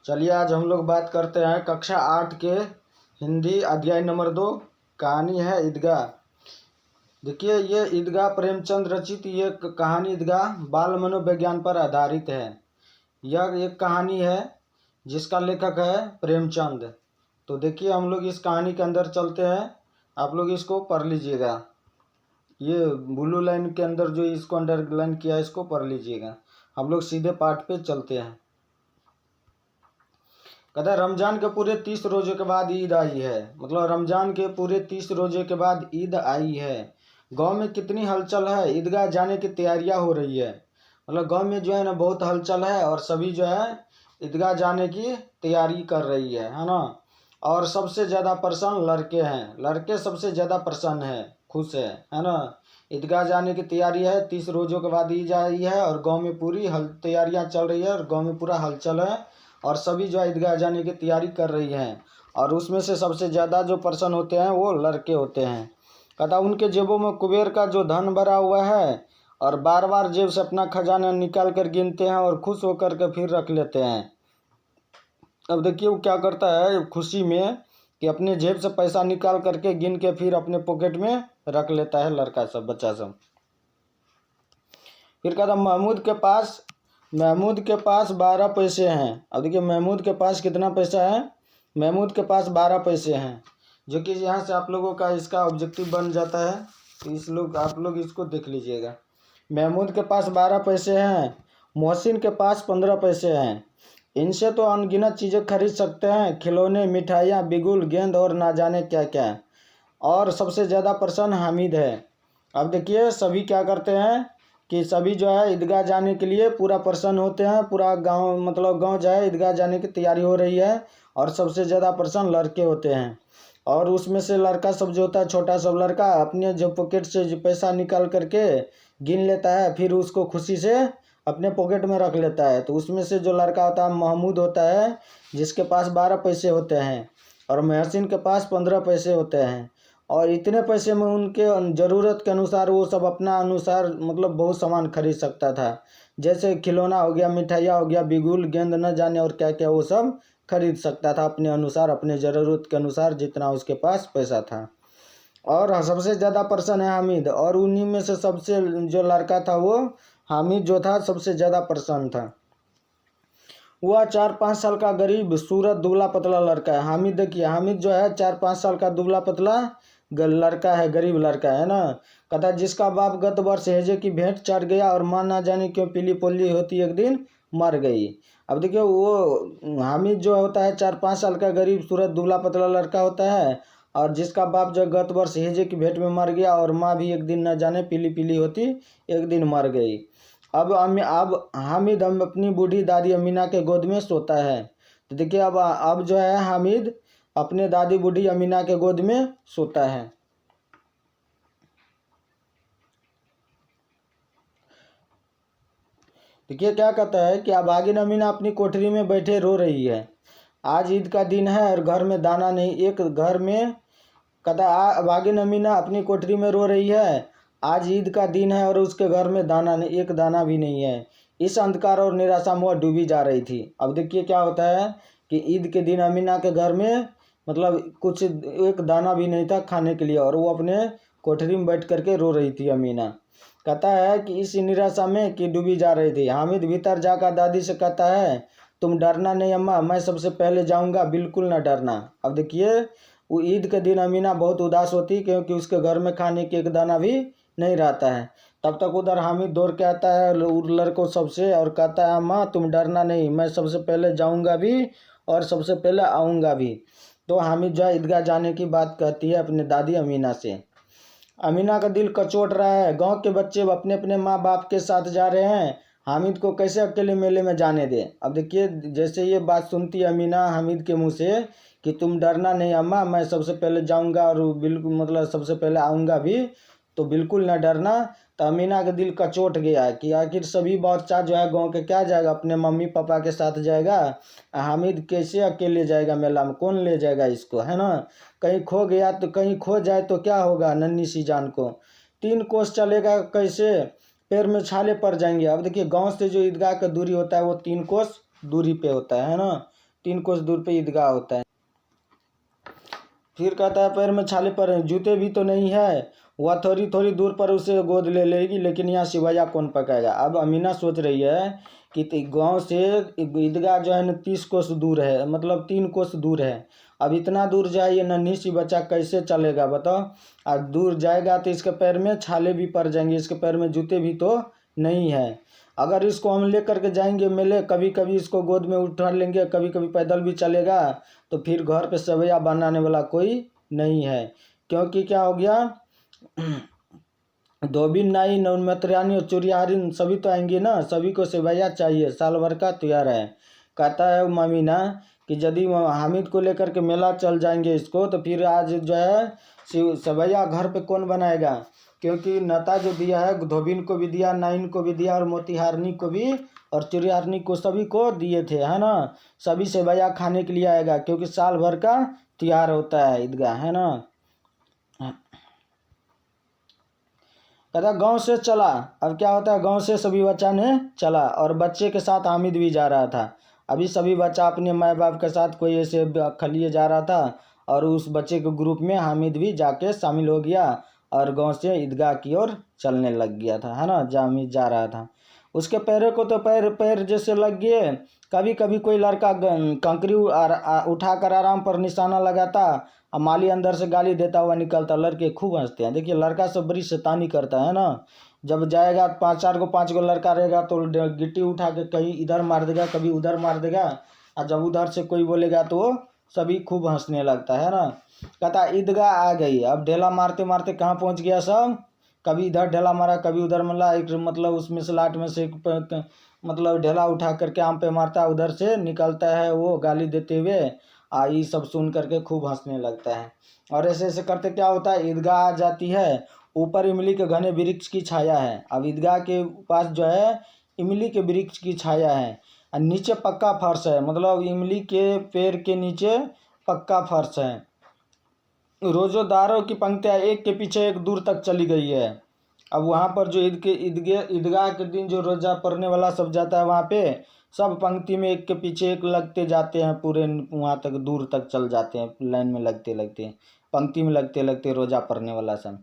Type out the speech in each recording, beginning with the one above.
चलिए आज हम लोग बात करते हैं कक्षा 8 के हिंदी अध्याय नंबर 2। कहानी है ईदगाह। देखिए ये ईदगाह प्रेमचंद रचित ये कहानी ईदगाह बाल मनोविज्ञान पर आधारित है। यह एक कहानी है जिसका लेखक है प्रेमचंद। तो देखिए हम लोग इस कहानी के अंदर चलते हैं, आप लोग इसको पढ़ लीजिएगा। ये ब्लू लाइन के अंदर जो इसको अंडरलाइन किया है इसको पढ़ लीजिएगा। हम लोग सीधे पाठ पे चलते हैं। कहता है रमजान के पूरे 30 रोजे के बाद ईद आई है। मतलब रमजान के पूरे 30 रोजे के बाद ईद आई है। गांव में कितनी हलचल है, ईदगाह जाने की तैयारियां हो रही है। मतलब गांव में जो है ना बहुत हलचल है और सभी जो है ईदगाह जाने की तैयारी कर रही है ना। और सबसे ज़्यादा प्रसन्न लड़के हैं, लड़के सबसे ज़्यादा प्रसन्न है, खुश है ना। ईदगाह जाने की तैयारी है, 30 रोजों के बाद ईद आई है और गाँव में पूरी तैयारियाँ चल रही है और गाँव में पूरा हलचल है और सभी जो ईदगाह जाने की तैयारी कर रही हैं। और उसमें से सबसे ज़्यादा जो पर्सन होते हैं वो लड़के होते हैं। कहता उनके जेबों में कुबेर का जो धन भरा हुआ है और बार बार जेब से अपना खजाना निकाल कर गिनते हैं और खुश होकर के फिर रख लेते हैं। अब देखिए वो क्या करता है खुशी में कि अपने जेब से पैसा निकाल करके गिन के फिर अपने पॉकेट में रख लेता है लड़का सब, बच्चा सब। फिर कहता महमूद के पास 12 पैसे हैं। अब देखिए महमूद के पास कितना पैसा है, महमूद के पास 12 पैसे हैं, जो कि यहाँ से आप लोगों का इसका ऑब्जेक्टिव बन जाता है। तो आप लोग इसको देख लीजिएगा। महमूद के पास 12 पैसे हैं, मोहसिन के पास 15 पैसे हैं। इनसे तो अनगिनत चीज़ें खरीद सकते हैं, खिलौने, मिठाइयाँ, बिगुल, गेंद और ना जाने क्या क्या। और सबसे ज़्यादा प्रसन्न हामिद है। अब देखिए सभी क्या करते हैं कि सभी जो है ईदगाह जाने के लिए पूरा प्रसन्न होते हैं। पूरा गांव मतलब गांव जो है ईदगाह जाने की तैयारी हो रही है और सबसे ज़्यादा प्रसन्न लड़के होते हैं। और उसमें से लड़का सब जो होता है, छोटा सब लड़का अपने जो पॉकेट से जो पैसा निकाल करके गिन लेता है, फिर उसको खुशी से अपने पॉकेट में रख लेता है। तो उसमें से जो लड़का होता है महमूद होता है, जिसके पास 12 पैसे होते हैं, और महसिन के पास 15 पैसे होते हैं। और इतने पैसे में उनके ज़रूरत के अनुसार वो सब अपना अनुसार मतलब बहुत सामान खरीद सकता था। जैसे खिलौना हो गया, मिठाइयाँ हो गया, बिगुल, गेंद, न जाने और क्या क्या वो सब खरीद सकता था अपने अनुसार, अपने ज़रूरत के अनुसार जितना उसके पास पैसा था। और सबसे ज़्यादा प्रसन्न है हामिद। और उन्हीं में से सबसे जो लड़का था वो हामिद जो था सबसे ज़्यादा प्रसन्न था। वह 4-5 साल का गरीब सूरत दुबला पतला लड़का है। हामिद देखिए हामिद जो है 4-5 साल का दुबला पतला लड़का है, गरीब लड़का है ना। कहता जिसका बाप गत वर्ष हेजे की भेंट चढ़ गया और माँ ना जाने क्यों पीली पोली होती एक दिन मर गई। अब देखिए वो हामिद जो होता है 4-5 साल का गरीब सूरत दुबला पतला लड़का होता है और जिसका बाप जो गत वर्ष हेजे की भेंट में मर गया और माँ भी एक दिन न जाने पीली पीली होती एक दिन मर गई। अब हामिद अपनी बूढ़ी दादी अमीना के गोद में सोता है। तो देखिए अब जो है हामिद अपने दादी बूढ़ी अमीना के गोद में सोता है। देखिए क्या कहता है कि अभागिन अमीना अपनी कोठरी में बैठे रो रही है। आज ईद का दिन है और घर में दाना नहीं। एक घर में कहता अभागिन अमीना अपनी कोठरी में रो रही है। आज ईद का दिन है और उसके घर में दाना नहीं, एक दाना भी नहीं है। इस अंधकार और निराशा में वह डूबी जा रही थी। अब देखिए क्या होता है कि ईद के दिन अमीना के घर में मतलब कुछ एक दाना भी नहीं था खाने के लिए और वो अपने कोठरी में बैठ करके रो रही थी अमीना। कहता है कि इस निराशा में कि डूबी जा रही थी। हामिद भीतर जाकर दादी से कहता है तुम डरना नहीं अम्मा, मैं सबसे पहले जाऊंगा, बिल्कुल ना डरना। अब देखिए वो ईद के दिन अमीना बहुत उदास होती क्योंकि उसके घर में खाने की एक दाना भी नहीं रहता है। तब तक उधर हामिद दौड़ के आता है लड़कों सबसे और कहता है अम्मा तुम डरना नहीं, मैं सबसे पहले जाऊंगा भी और सबसे पहले आऊँगा भी। तो हामिद जो है ईदगाह जाने की बात कहती है अपने दादी अमीना से। अमीना का दिल कचोट रहा है। गांव के बच्चे अपने अपने माँ बाप के साथ जा रहे हैं, हामिद को कैसे अकेले मेले में जाने दे। अब देखिए जैसे ये बात सुनती है अमीना हामिद के मुंह से कि तुम डरना नहीं अम्मा, मैं सबसे पहले जाऊंगा और बिल्कुल मतलब सबसे पहले आऊँगा भी, तो बिल्कुल ना डरना। तो अमीना का दिल कचोट गया है कि आखिर सभी बच्चा जो है गांव के क्या जाएगा, अपने मम्मी पापा के साथ जाएगा, हामिद कैसे अकेले जाएगा मेला में, कौन ले जाएगा इसको, है ना। कहीं खो गया तो कहीं खो जाए तो क्या होगा नन्ही सी जान को। 3 कोस चलेगा कैसे, पैर में छाले पड़ जाएंगे। अब देखिए गांव से जो ईदगाह का दूरी होता है वो 3 कोस दूरी पे होता है ना। 3 कोस दूर पे ईदगाह होता है। फिर कहता है पैर में छाले पर जूते भी तो नहीं है, वह थोड़ी थोड़ी दूर पर उसे गोद ले लेगी, लेकिन यहाँ सिवैया कौन पकाएगा। अब अमीना सोच रही है कि गांव से ईदगाह जो है न 30 कोस दूर है, मतलब 3 कोस दूर है। अब इतना दूर जाए ये नन्ही सी बच्चा कैसे चलेगा बताओ। और दूर जाएगा तो इसके पैर में छाले भी पड़ जाएंगे, इसके पैर में जूते भी तो नहीं है। अगर इसको हम ले करके जाएंगे मेले, कभी कभी इसको गोद में उठा लेंगे, कभी कभी पैदल भी चलेगा, तो फिर घर पे सेवैया बनाने वाला कोई नहीं है। क्योंकि क्या हो गया, धोबिन नाई नौनमतरियानी और चुरियारिन सभी तो आएंगे ना, सभी को सेवैया चाहिए, साल भर का त्योहार है। कहता है ममीना कि यदि हामिद को लेकर के मेला चल जाएंगे इसको, तो फिर आज जो है सेवैया घर पे कौन बनाएगा। क्योंकि नता जो दिया है धोबिन को भी दिया, नाइन को भी दिया, और मोतिहारनी को भी और चुरियारनी को, सभी को दिए थे, है ना। सभी सेवैया खाने के लिए आएगा, क्योंकि साल भर का त्योहार होता है ईदगाह, है ना। कहता गांव से चला। अब क्या होता है, गांव से सभी बच्चा ने चला, और बच्चे के साथ हामिद भी जा रहा था। अभी सभी बच्चा अपने माँ बाप के साथ कोई ऐसे खलिए जा रहा था, और उस बच्चे के ग्रुप में हामिद भी जाके शामिल हो गया, और गांव से ईदगाह की ओर चलने लग गया था, है ना। हामिद जा रहा था, उसके पैरों को तो पैर पैर जैसे लग गए। कभी कभी कोई लड़का कंकरी उठाकर आराम पर निशाना लगाता, और माली अंदर से गाली देता हुआ निकलता। लड़के खूब हंसते हैं। देखिए लड़का सब बड़ी शैतानी करता है ना। जब जाएगा 5 गो लड़का रहेगा तो गिट्टी उठा के कहीं इधर मार देगा, कभी उधर मार देगा, और जब उधर से कोई बोलेगा तो वो सभी खूब हंसने लगता है ना। कहता ईदगाह आ गई। अब ढेला मारते मारते कहाँ पहुँच गया सब, कभी इधर ढेला मारा, कभी उधर मारा। एक मतलब उसमें से लाट में से मतलब ढेला उठा करके आम पे मारता है, उधर से निकलता है वो गाली देते हुए। ये सब सुन करके खूब हंसने लगता है। और ऐसे ऐसे करते क्या होता है, ईदगाह आ जाती है। ऊपर इमली के घने वृक्ष की छाया है। अब ईदगाह के पास जो है इमली के वृक्ष की छाया है, और नीचे पक्का फर्श है, मतलब इमली के पेड़ के नीचे पक्का फर्श है। रोजोदारों की पंक्तियाँ एक के पीछे एक दूर तक चली गई है। अब वहाँ पर जो ईदगाह के दिन जो रोज़ा पढ़ने वाला सब जाता है, वहाँ पे सब पंक्ति में एक के पीछे एक लगते जाते हैं, पूरे वहाँ तक दूर तक चल जाते हैं, लाइन में लगते लगते, पंक्ति में लगते लगते रोज़ा पढ़ने वाला सब।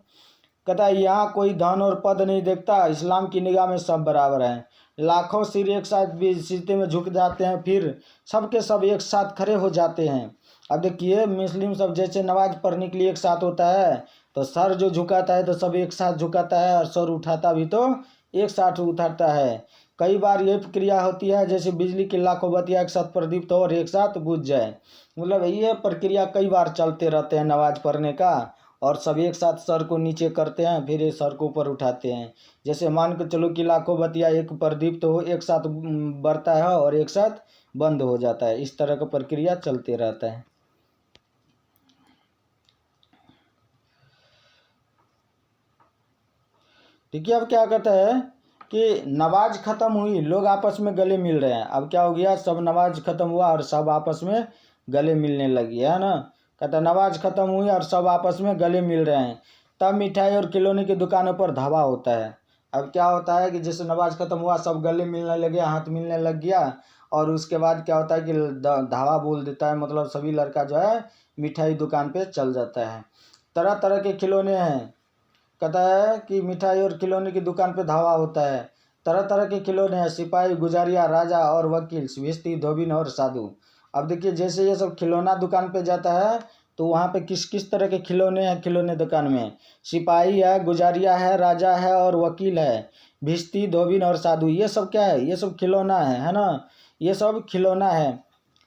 कहता है यहाँ कोई धन और पद नहीं देखता, इस्लाम की निगाह में सब बराबर हैं। लाखों सिर एक साथ भी सीते में झुक जाते हैं, फिर सब के सब एक साथ खड़े हो जाते हैं। अब देखिए मुस्लिम सब जैसे नमाज पढ़ने के लिए एक साथ होता है, तो सर जो झुकाता है तो सब एक साथ झुकाता है, और सर उठाता भी तो एक साथ उठाता है। कई बार ये प्रक्रिया होती है जैसे बिजली की लाखों बत्तियाँ एक साथ प्रदीप्त हो और एक साथ बुझ जाए। मतलब ये प्रक्रिया कई बार चलते रहते हैं नमाज पढ़ने का, और सब एक साथ सर को नीचे करते हैं, फिर ये सर को ऊपर उठाते हैं। जैसे मान के चलो कि लाखों बत्तियाँ एक प्रदीप्त हो, एक साथ बढ़ता है और एक साथ बंद हो जाता है। इस तरह का प्रक्रिया चलते रहता है। ठीक है। अब क्या कहता है कि नमाज ख़त्म हुई, लोग आपस में गले मिल रहे हैं। अब क्या हो गया, सब नमाज ख़त्म हुआ और सब आपस में गले मिलने लगी, है ना। कहता नमाज ख़त्म हुई और सब आपस में गले मिल रहे हैं। तब मिठाई और खिलौने की दुकानों पर धावा होता है। अब क्या होता है कि जैसे नमाज ख़त्म हुआ, सब गले मिलने लगे, हाथ मिलने लग गया, और उसके बाद क्या होता है कि धावा बोल देता है, मतलब सभी लड़का जो है मिठाई दुकान पे चल जाता है। तरह तरह के खिलौने हैं। कहता है कि मिठाई और खिलौने की दुकान पे धावा होता है। तरह तरह के खिलौने हैं, सिपाही, गुजारिया, राजा और वकील, भिश्ती, धोबिन और साधु। अब देखिए जैसे ये सब खिलौना दुकान पे जाता है, तो वहाँ पे किस किस तरह के खिलौने हैं खिलौने दुकान में। सिपाही है, गुजारिया है, राजा है और वकील है, भिश्ती, धोबिन और साधु। ये सब क्या है, ये सब खिलौना है ना। ये सब खिलौना है।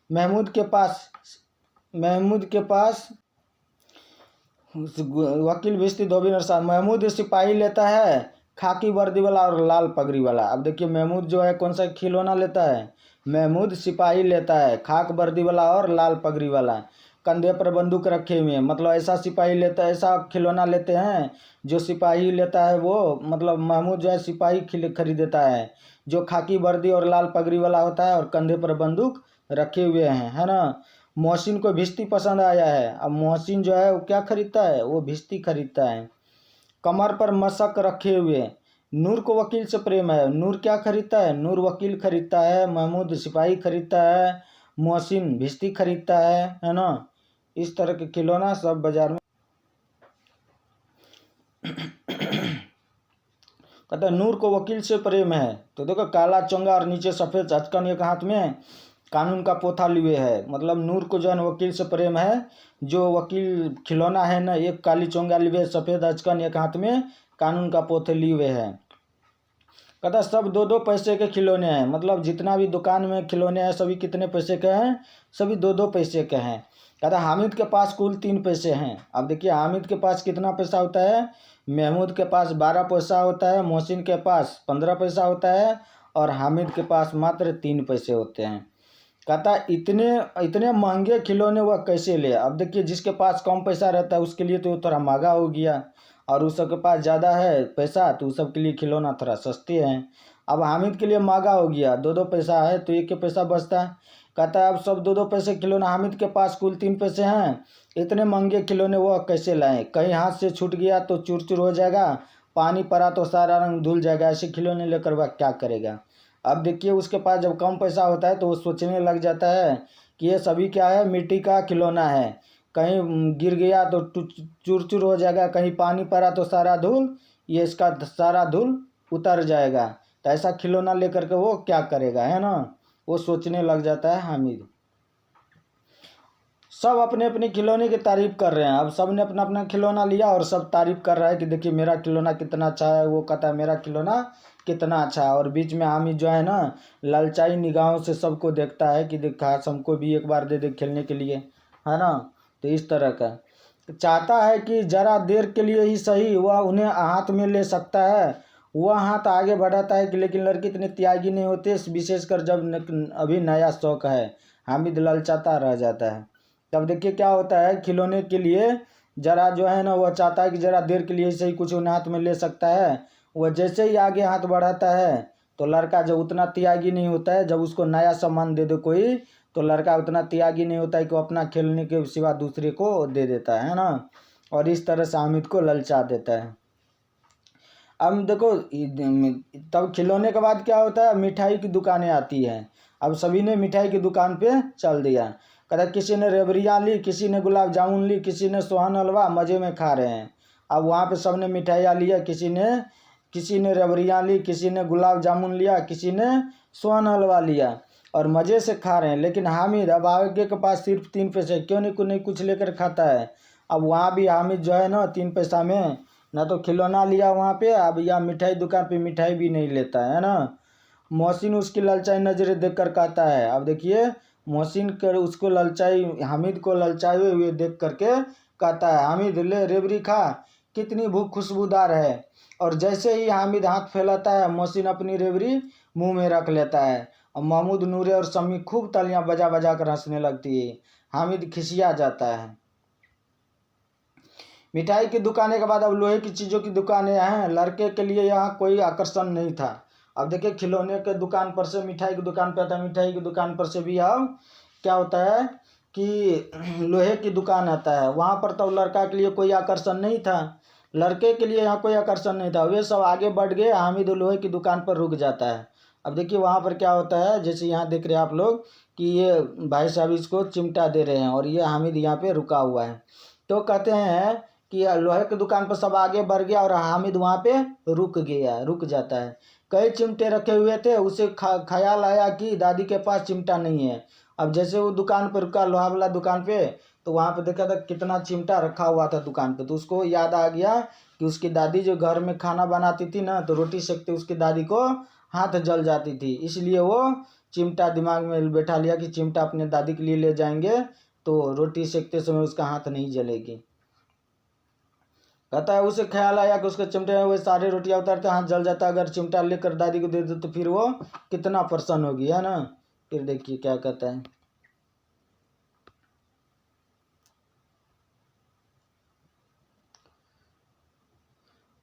महमूद के पास वकील, भिश्ती, धोबी और साथ। महमूद सिपाही लेता है, खाकी वर्दी वाला और लाल पगड़ी वाला। अब देखिए महमूद जो है कौन सा खिलौना लेता है, महमूद सिपाही लेता है, खाक वर्दी वाला और लाल पगड़ी वाला, कंधे पर बंदूक रखे हुए। मतलब ऐसा सिपाही लेता है, ऐसा खिलौना लेते हैं जो सिपाही लेता है वो, मतलब महमूद जो है सिपाही खरीदेता है, जो खाकी वर्दी और लाल पगड़ी वाला होता है और कंधे पर बंदूक रखे हुए हैं, है ना। मोहसिन को भिश्ती पसंद आया है। अब मोहसिन जो है वो क्या खरीदता है, वो भिश्ती खरीदता है। कमर पर मशक रखे हुए। नूर को वकील से प्रेम है। नूर क्या खरीदता है, नूर वकील खरीदता है, महमूद सिपाही खरीदता है, मोहसिन भिश्ती खरीदता है ना। इस तरह के खिलौना सब बाजार में। कहता है नूर को वकील से प्रेम है, तो देखो काला चोंगा और नीचे सफ़ेद अचकन, एक हाथ में कानून का पोथा लिए है। मतलब नूर को जो है वकील से प्रेम है। जो वकील खिलौना है ना, एक काली चोंगा लिए, सफ़ेद अचकन, एक हाथ में कानून का पोथे लिए हुए है। कहता सब 2-2 पैसे के खिलौने हैं। मतलब जितना भी दुकान में खिलौने हैं सभी कितने पैसे के हैं? सभी 2-2 पैसे के हैं। कहता हामिद के पास कुल 3 पैसे हैं। अब देखिए हामिद के पास कितना पैसा होता है? महमूद के पास 12 पैसा होता है, मोहसिन के पास 15 पैसा होता है और हामिद के पास मात्र 3 पैसे होते हैं। कहता इतने इतने महंगे खिलौने वह कैसे ले? अब देखिए जिसके पास कम पैसा रहता है उसके लिए तो थोड़ा महंगा हो गया, और उस सबके पास ज़्यादा है पैसा तो उस सब के लिए खिलौना थोड़ा सस्ते हैं। अब हामिद के लिए महंगा हो गया, 2-2 पैसा है तो 1 पैसा बचता है। कहता है अब सब 2-2 पैसे खिलौना, हामिद के पास कुल 3 पैसे हैं, इतने महंगे खिलौने वह कैसे लाएं? कहीं हाथ से छूट गया तो चूर चूर हो जाएगा, पानी पड़ा तो सारा रंग धुल जाएगा, ऐसे खिलौने लेकर वह क्या करेगा? अब देखिए उसके पास जब कम पैसा होता है तो वो सोचने लग जाता है कि ये सभी क्या है, मिट्टी का खिलौना है, कहीं गिर गया तो चूर चूर हो जाएगा, कहीं पानी पड़ा तो सारा धूल, ये इसका सारा धूल उतर जाएगा, तो ऐसा खिलौना लेकर के वो क्या करेगा, है ना। वो सोचने लग जाता है हामिद। सब अपने अपने खिलौने की तारीफ कर रहे हैं। अब सब ने अपना अपना खिलौना लिया और सब तारीफ कर रहा है कि देखिए मेरा खिलौना कितना अच्छा है, वो कहता है मेरा खिलौना कितना अच्छा है। और बीच में हामिद जो है ना लालचाई निगाहों से सबको देखता है कि देखा हमको भी एक बार दे दे खेलने के लिए, है ना। तो इस तरह का चाहता है कि जरा देर के लिए ही सही वह उन्हें हाथ में ले सकता है। वह हाथ आगे बढ़ाता है कि लेकिन लड़की इतने त्यागी नहीं होते, विशेषकर जब अभी नया शौक है। हामिद ललचाता रह जाता है। तब देखिए क्या होता है, खिलौने के लिए जरा जो है ना वह चाहता है कि जरा देर के लिए सही कुछ उन्हें हाथ में ले सकता है। वह जैसे ही आगे हाथ बढ़ाता है तो लड़का जब उतना त्यागी नहीं होता है, जब उसको नया सामान दे दे कोई तो लड़का उतना त्यागी नहीं होता है कि वो अपना खेलने के सिवा दूसरे को दे देता है ना। और इस तरह से हामिद को ललचा देता है। अब देखो तब खिलौने के बाद क्या होता है, मिठाई की दुकानें आती हैं। अब सभी ने मिठाई की दुकान पे चल दिया। कहता किसी ने रेवड़ियाँ ली, किसी ने गुलाब जामुन ली, किसी ने सोहन हलवा, मज़े में खा रहे हैं। अब वहाँ पे सब ने मिठाइयाँ लिया, किसी ने रेवड़ियाँ ली, किसी ने गुलाब जामुन लिया, किसी ने सोहन हलवा लिया और मज़े से खा रहे हैं। लेकिन हामिद अब आगे के पास सिर्फ 3 पैसे, क्यों नहीं कुछ लेकर खाता है। अब वहाँ भी हामिद जो है ना 3 पैसा में ना तो खिलौना लिया वहाँ पे, अब या मिठाई दुकान पे मिठाई भी नहीं लेता है ना। मोहसिन उसकी ललचाई नज़रें देख कर कहता है। अब देखिए मोहसिन कर उसको ललचाई, हामिद को ललचाए हुए देख करके कहता है हामिद ले रेवड़ी खा, कितनी भूख खुशबूदार है। और जैसे ही हामिद हाथ फैलाता है मोहसिन अपनी रेवड़ी मुंह में रख लेता है और महमूद, नूरे और सम्मी खूब तालियां बजा बजा कर हंसने लगती है। हामिद खिसिया जाता है। मिठाई की दुकानें के बाद अब लोहे की चीज़ों की दुकानें हैं। लड़के के लिए यहाँ कोई आकर्षण नहीं था। अब देखिए खिलौने के दुकान पर से मिठाई की दुकान पर आता है, मिठाई की दुकान पर से भी अब क्या होता है कि लोहे की दुकान आता है। वहाँ पर तो लड़का के लिए कोई आकर्षण नहीं था, लड़के के लिए यहाँ कोई आकर्षण नहीं था। वे सब आगे बढ़ गए, हामिद लोहे की दुकान पर रुक जाता है। अब देखिए वहाँ पर क्या होता है, जैसे यहाँ देख रहे हैं आप लोग कि ये भाई साहब इसको चिमटा दे रहे हैं और ये हामिद यहाँ पे रुका हुआ है। तो कहते हैं कि लोहे की दुकान पर सब आगे बढ़ गया और हामिद वहाँ पे रुक जाता है। कई चिमटे रखे हुए थे, उसे ख्याल आया कि दादी के पास चिमटा नहीं है। अब जैसे वो दुकान पर रुका, लोहा वाला दुकान पे, तो वहाँ पे देखा था कितना चिमटा रखा हुआ था दुकान पे। तो उसको याद आ गया कि उसकी दादी जो घर में खाना बनाती थी ना, तो रोटी सेकते उसकी दादी को हाथ जल जाती थी, इसलिए वो चिमटा दिमाग में बैठा लिया कि चिमटा अपने दादी के लिए ले जाएंगे तो रोटी सेकते समय उसका हाथ नहीं जलेगी। कहता है उसे ख्याल आया कि उसके चिमटे में वो सारे रोटियां उतारते हाथ जल जाता, अगर चिमटा लेकर दादी को दे दो तो फिर वो कितना प्रसन्न होगी, है ना। फिर देखिए क्या कहता है।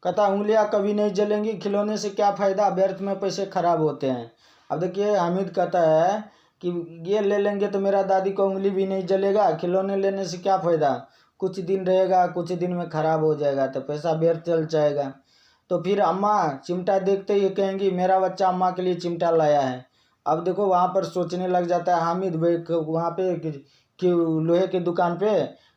कहता उंगलियां कभी नहीं जलेंगी, खिलौने से क्या फ़ायदा, व्यर्थ में पैसे खराब होते हैं। अब देखिए हामिद कहता है कि ये ले लेंगे तो मेरा दादी को उंगली भी नहीं जलेगा, खिलौने लेने से क्या फ़ायदा, कुछ दिन रहेगा, कुछ दिन में ख़राब हो जाएगा तो पैसा व्यर्थ चल जाएगा। तो फिर अम्मा चिमटा देखते ही कहेंगी मेरा बच्चा अम्मा के लिए चिमटा लाया है। अब देखो वहाँ पर सोचने लग जाता है हामिद भाई वहाँ पे कि लोहे की दुकान पे,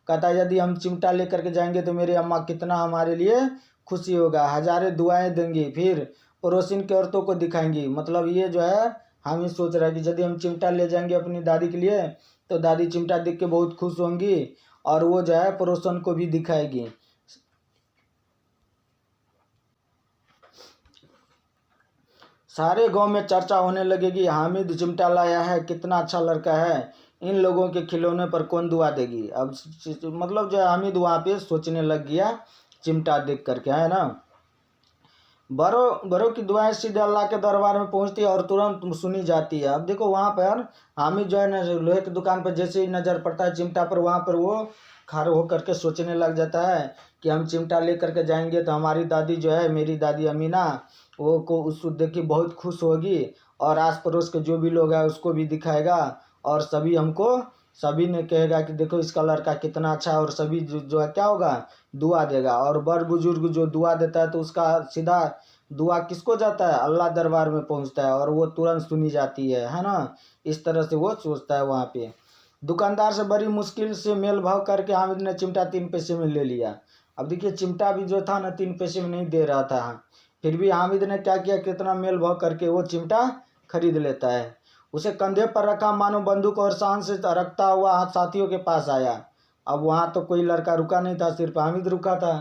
कहता है यदि हम चिमटा लेकर के जाएंगे तो मेरी अम्मा कितना हमारे लिए खुशी होगा, हजारों दुआएं देंगी, फिर पड़ोसिन की औरतों को दिखाएंगी। मतलब ये जो है हामिद सोच रहा है कि यदि हम चिमटा ले जाएंगे अपनी दादी के लिए तो दादी चिमटा देख के बहुत खुश होंगी और वो जो है पड़ोसन को भी दिखाएगी। सारे गांव में चर्चा होने लगेगी, हामिद चिमटा लाया है, कितना अच्छा लड़का है, इन लोगों के खिलौने पर कौन दुआ देगी। अब मतलब जो है हामिद वहाँ पे सोचने लग गया चिमटा देख करके, है ना। बड़ों बड़ों की दुआएं सीधे अल्लाह के दरबार में पहुंचती है और तुरंत सुनी जाती है। अब देखो वहाँ पर हामिद जो है ना लोहे की दुकान पर जैसे ही नज़र पड़ता है चिमटा पर, वहाँ पर वो खड़े होकर के सोचने लग जाता है कि हम चिमटा ले करके जाएंगे तो हमारी दादी जो है, मेरी दादी अमीना, वो को उसको देख के बहुत खुश होगी और आस पड़ोस के जो भी लोग हैं उसको भी दिखाएगा और सभी ने कहेगा कि देखो इसका लड़का कितना अच्छा है, और सभी जो है क्या होगा, दुआ देगा। और बड़ बुजुर्ग जो दुआ देता है तो उसका सीधा दुआ किसको जाता है, अल्लाह दरबार में पहुंचता है और वो तुरंत सुनी जाती है ना। इस तरह से वो सोचता है वहाँ पे। दुकानदार से बड़ी मुश्किल से मेल भाव करके हामिद ने चिमटा 3 पैसे में ले लिया। अब देखिए चिमटा भी जो था ना 3 पैसे में नहीं दे रहा था, फिर भी हामिद ने क्या किया, कितना मेल भाव करके वो चिमटा खरीद लेता है। उसे कंधे पर रखा, मानो बंदूक, और शान से रखता हुआ हाथ साथियों के पास आया। अब वहाँ तो कोई लड़का रुका नहीं था, सिर्फ हामिद रुका था।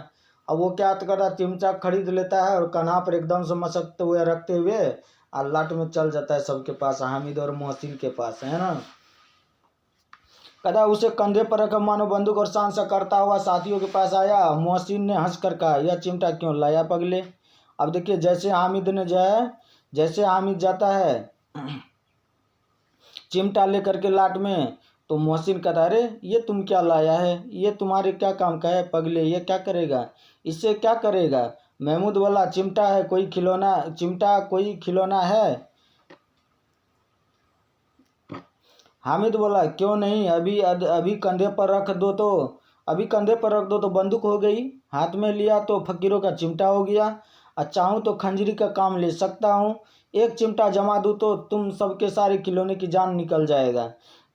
अब वो क्या करता, चिमटा खरीद लेता है और कन्हा पर एकदम से मसकते हुए रखते हुए और लाट में चल जाता है सबके पास, हामिद और मोहसिन के पास, है ना। कहता उसे कंधे पर रखा, मानो बंदूक, और शान से करता हुआ साथियों के पास आया। मोहसिन ने हंस कर कहा, यह चिमटा क्यों लाया पगले। अब देखिए जैसे हामिद जाता है चिमटा लेकर के लाट में, तो मोहसिन कहता अरे ये तुम क्या लाया है, ये तुम्हारे क्या काम का है पगले, ये क्या करेगा, इससे क्या करेगा। महमूद बोला चिमटा है कोई खिलौना, चिमटा कोई खिलौना है। हामिद बोला क्यों नहीं, अभी कंधे पर रख दो तो बंदूक हो गई, हाथ में लिया तो फकीरों का चिमटा हो गया, चाहूँ तो खंजरी का काम ले सकता हूँ, एक चिमटा जमा दूँ तो तुम सबके सारे खिलौने की जान निकल जाएगा,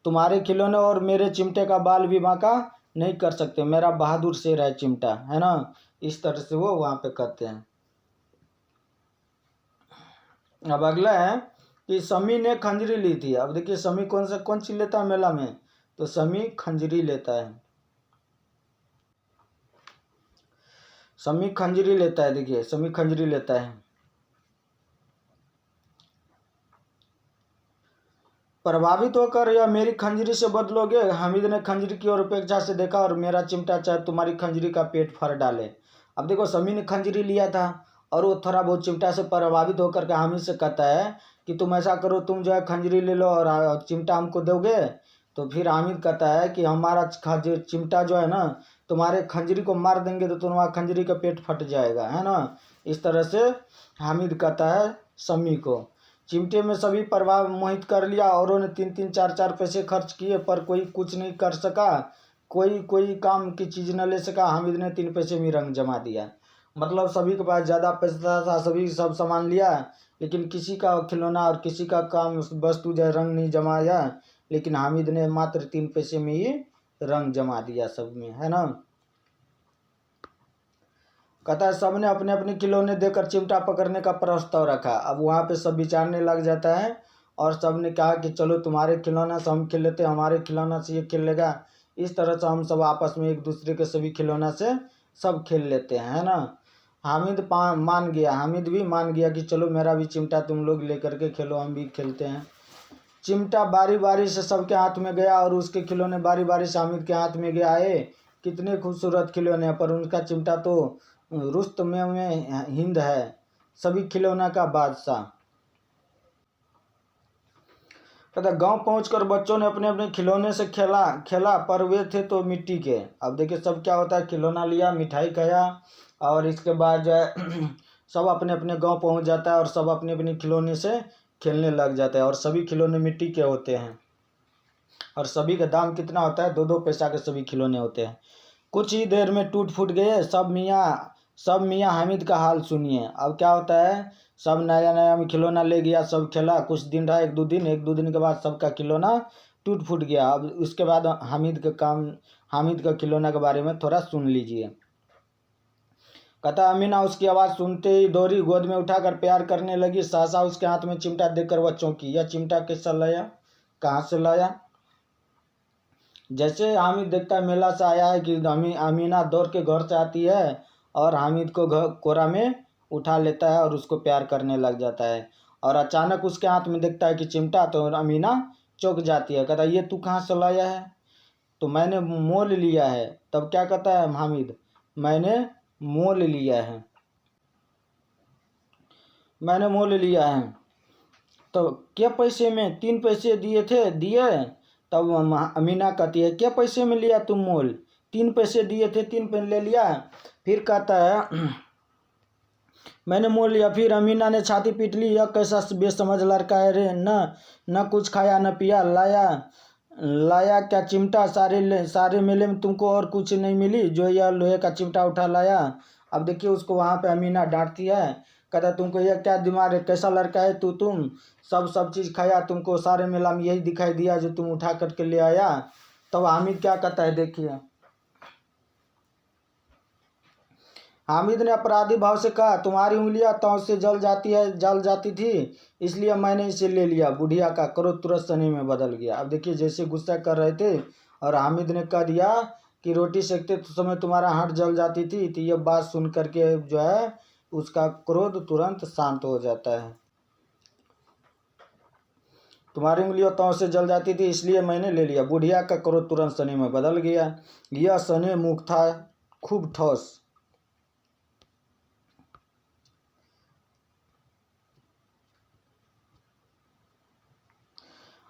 तुम्हारे खिलौने और मेरे चिमटे का बाल भी बांका नहीं कर सकते, मेरा बहादुर शेर है चिमटा, है ना। इस तरह से वो वहाँ पे कहते हैं। अब अगला है कि समी ने खंजरी ली थी। अब देखिए समी कौन चीज लेता है मेला में, तो समी खंजरी लेता है, समी खंजरी लेता है। देखिए समी खंजरी लेता है। प्रभावित होकर यह मेरी खंजरी से बदलोगे, हामिद ने खंजरी की ओर उपेक्षा से देखा और मेरा चिमटा चाहे तुम्हारी खंजरी का पेट फाड़ डाले। अब देखो समी ने खंजरी लिया था और वो थोड़ा बहुत चिमटा से प्रभावित होकर के हामिद से कहता है कि तुम ऐसा करो, तुम जो है खंजरी ले लो और चिमटा हमको दोगे। तो फिर हामिद कहता है कि हमारा चिमटा जो है ना तुम्हारे खंजरी को मार देंगे तो तुम्हारा खंजरी का पेट फट जाएगा, है ना। इस तरह से हामिद कहता है समी को। चिमटे में सभी प्रभाव मोहित कर लिया, औरों ने 3-3 4-4 पैसे खर्च किए पर कोई कुछ नहीं कर सका, कोई काम की चीज़ न ले सका। हामिद ने 3 पैसे में रंग जमा दिया। मतलब सभी के पास ज़्यादा पैसा था, सभी सब सामान लिया, लेकिन किसी का खिलौना और किसी का काम वस्तु जो रंग नहीं जमाया, लेकिन हामिद ने मात्र 3 पैसे में ही रंग जमा दिया सब में, है ना। कहता है सबने अपने अपने खिलौने देकर चिमटा पकड़ने का प्रस्ताव रखा। अब वहाँ पे सब विचारने लग जाता है और सब ने कहा कि चलो तुम्हारे खिलौना से हम खेल लेते हैं, हमारे खिलौना से ये खेलेगा। इस तरह से हम सब आपस में एक दूसरे के सभी खिलौना से सब खेल लेते हैं, है ना। हामिद भी मान गया कि चलो मेरा भी चिमटा तुम लोग लेकर के खेलो, हम भी खेलते हैं। चिमटा बारी बारी से सबके हाथ में गया और उसके खिलौने बारी बारी से हामिद के हाथ में गया आए। कितने खूबसूरत खिलौने हैं, पर उनका चिमटा तो रुस्तम में हिंद है, सभी खिलौना का बादशाह। कहता गांव पहुंचकर बच्चों ने अपने अपने खिलौने से खेला पर वे थे तो मिट्टी के। अब देखिए सब क्या होता है, खिलौना लिया, मिठाई खाया और इसके बाद जो है सब अपने अपने गांव पहुंच जाता है और सब अपने अपने खिलौने से खेलने लग जाता है। और सभी खिलौने मिट्टी के होते हैं और सभी का दाम कितना होता है, 2-2 पैसा के सभी खिलौने होते हैं। कुछ ही देर में टूट फूट गए, सब मियाँ सब मियाँ हामिद का हाल सुनिए। अब क्या होता है, सब नया नया में खिलौना ले गया, सब खेला, कुछ दिन रहा, एक दो दिन के बाद सबका खिलौना टूट फूट गया। अब उसके बाद हामिद का खिलौना के बारे में थोड़ा सुन लीजिए। कहता अमीना उसकी आवाज़ सुनते ही दौड़ी, गोद में उठाकर प्यार करने लगी। सहसा उसके हाथ में चिमटा देखकर वह चौंकी। यह चिमटा कैसा लाया, कहाँ से लाया? जैसे हामिद देखता है मेला से आया है कि अमीना दौड़ के घर से आती है और हामिद को कोरा में उठा लेता है और उसको प्यार करने लग जाता है। और अचानक उसके हाथ में देखता है कि चिमटा, तो अमीना चौंक जाती है। कहता ये तू कहाँ से लाया है? तो मैंने मोल लिया है। तब क्या कहता है हामिद, मैंने मोल लिया है, मैंने मोल लिया है। तो क्या पैसे में? 3 पैसे दिए थे, दिए। तब अमीना कहती है क्या पैसे में लिया तुम मोल? 3 पैसे दिए थे, 3 पैसे ले लिया। फिर कहता है मैंने मोल लिया। फिर अमीना ने छाती पीट ली, यह कैसा बेसमझ लड़का है रे, न कुछ खाया न पिया, लाया क्या चिमटा? सारे मेले में तुमको और कुछ नहीं मिली जो यह लोहे का चिमटा उठा लाया। अब देखिए उसको वहाँ पे अमीना डांटती है। कहता तुमको यह क्या दिमाग है, कैसा लड़का है तू? तुम सब चीज़ खाया, तुमको सारे मेला में यही दिखाई दिया जो तुम उठा करके ले आया। तब हामिद क्या कहता है देखिए। हामिद ने अपराधी भाव से कहा तुम्हारी उंगलियां तौं से जल जाती थी, इसलिए मैंने इसे ले लिया। बुढ़िया का क्रोध तुरंत सनी में बदल गया। अब देखिए जैसे गुस्सा कर रहे थे और हामिद ने कह दिया कि रोटी सेकते समय तुम्हारा हाथ जल जाती थी, तो ये बात सुन करके जो है उसका क्रोध तुरंत शांत हो जाता है। तुम्हारी उंगलियां तौं से जल जाती थी इसलिए मैंने ले लिया। बुढ़िया का क्रोध तुरंत सनी में बदल गया। यह सनी मुख था खूब ठोस।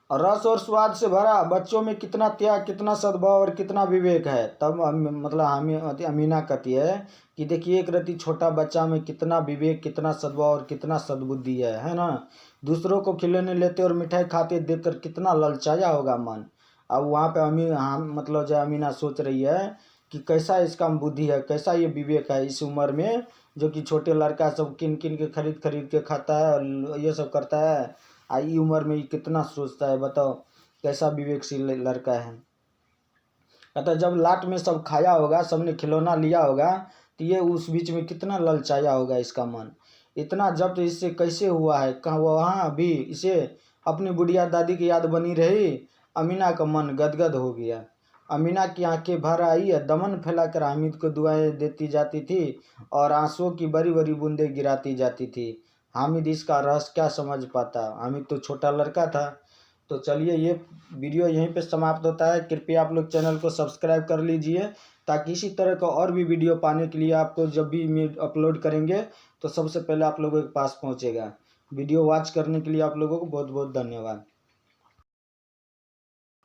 रस और स्वाद से भरा, बच्चों में कितना त्याग, कितना सद्भाव और कितना विवेक है। तब मतलब अमीना कहती है कि देखिए एक रति छोटा बच्चा में कितना विवेक, कितना सद्भाव और कितना सद्बुद्धि है ना। दूसरों को खिलौने लेते और मिठाई खाते देखकर कितना ललचाया होगा मन। अब वहाँ पे मतलब जो अमीना सोच रही है कि कैसा इसका बुद्धि है, कैसा ये विवेक है इस उम्र में, जो कि छोटे लड़का सब किन किन के खरीद के खाता है और ये सब करता है। आई उम्र में ये कितना सोचता है, बताओ कैसा विवेकशील लड़का है। कहता जब लाट में सब खाया होगा, सबने खिलौना लिया होगा, तो ये उस बीच में कितना ललचाया होगा इसका मन। इतना जब्त इससे कैसे हुआ है, कहाँ वहाँ भी इसे अपनी बुढ़िया दादी की याद बनी रही। अमीना का मन गदगद हो गया। अमीना की आंखें भर आई, दमन फैलाकर हामिद को दुआएं देती जाती थी और आंसुओं की बड़ी बड़ी बूंदें गिराती जाती थी। हामिद इसका रहस्य क्या समझ पाता, हामिद तो छोटा लड़का था। तो चलिए ये वीडियो यहीं पे समाप्त होता है। कृपया आप लोग चैनल को सब्सक्राइब कर लीजिए ताकि इसी तरह का और भी वीडियो पाने के लिए आपको जब भी अपलोड करेंगे तो सबसे पहले आप लोगों के पास पहुंचेगा। वीडियो वॉच करने के लिए आप लोगों को बहुत बहुत धन्यवाद।